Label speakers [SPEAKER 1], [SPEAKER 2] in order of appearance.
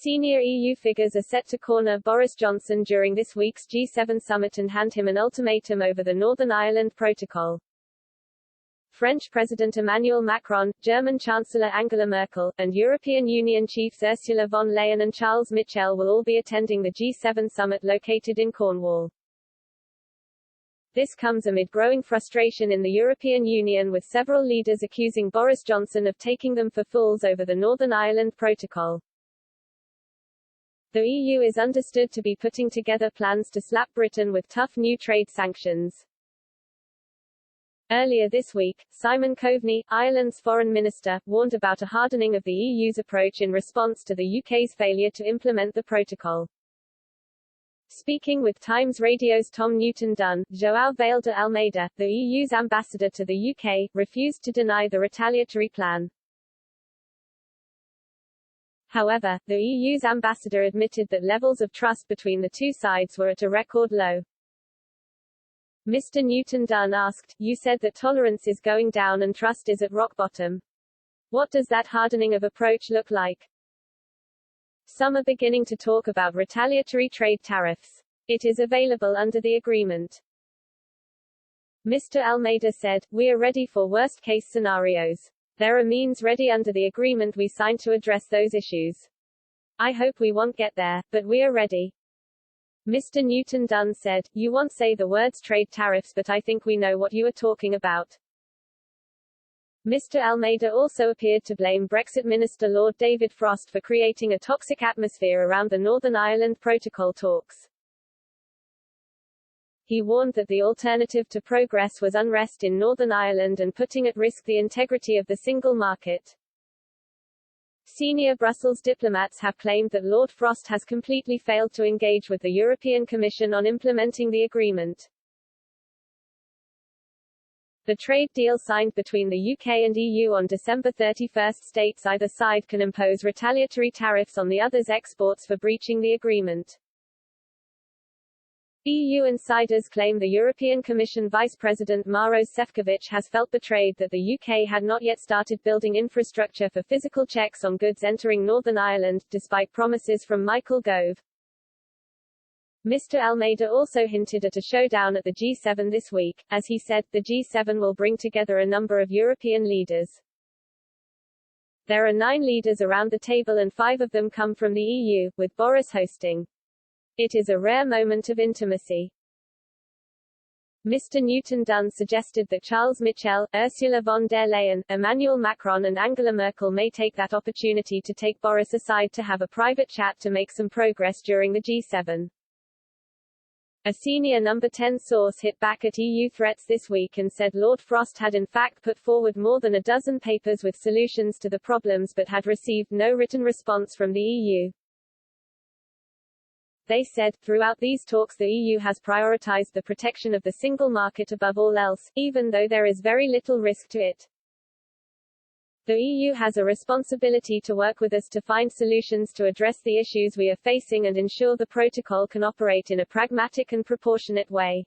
[SPEAKER 1] Senior EU figures are set to corner Boris Johnson during this week's G7 summit and hand him an ultimatum over the Northern Ireland Protocol. French President Emmanuel Macron, German Chancellor Angela Merkel, and European Union chiefs Ursula von der Leyen and Charles Michel will all be attending the G7 summit located in Cornwall. This comes amid growing frustration in the European Union, with several leaders accusing Boris Johnson of taking them for fools over the Northern Ireland Protocol. The EU is understood to be putting together plans to slap Britain with tough new trade sanctions. Earlier this week, Simon Coveney, Ireland's foreign minister, warned about a hardening of the EU's approach in response to the UK's failure to implement the protocol. Speaking with Times Radio's Tom Newton-Dunn, João Vale de Almeida, the EU's ambassador to the UK, refused to deny the retaliatory plan. However, the EU's ambassador admitted that levels of trust between the two sides were at a record low. Mr. Newton-Dunn asked, "You said that tolerance is going down and trust is at rock bottom. What does that hardening of approach look like?" Some are beginning to talk about retaliatory trade tariffs. It is available under the agreement. Mr. Almeida said, "We are ready for worst-case scenarios. There are means ready under the agreement we signed to address those issues. I hope we won't get there, but we are ready." Mr. Newton-Dunn said, "You won't say the words trade tariffs, but I think we know what you are talking about." Mr. Almeida also appeared to blame Brexit Minister Lord David Frost for creating a toxic atmosphere around the Northern Ireland Protocol talks. He warned that the alternative to progress was unrest in Northern Ireland and putting at risk the integrity of the single market. Senior Brussels diplomats have claimed that Lord Frost has completely failed to engage with the European Commission on implementing the agreement. The trade deal signed between the UK and EU on December 31 states either side can impose retaliatory tariffs on the other's exports for breaching the agreement. EU insiders claim the European Commission Vice President Maros Sefcovic has felt betrayed that the UK had not yet started building infrastructure for physical checks on goods entering Northern Ireland, despite promises from Michael Gove. Mr. Almeida also hinted at a showdown at the G7 this week. As he said, the G7 will bring together a number of European leaders. There are 9 leaders around the table and 5 of them come from the EU, with Boris hosting. It is a rare moment of intimacy. Mr. Newton-Dunn suggested that Charles Michel, Ursula von der Leyen, Emmanuel Macron and Angela Merkel may take that opportunity to take Boris aside to have a private chat to make some progress during the G7. A senior number 10 source hit back at EU threats this week and said Lord Frost had in fact put forward more than a dozen papers with solutions to the problems but had received no written response from the EU. They said, throughout these talks the EU has prioritized the protection of the single market above all else, even though there is very little risk to it. The EU has a responsibility to work with us to find solutions to address the issues we are facing and ensure the protocol can operate in a pragmatic and proportionate way.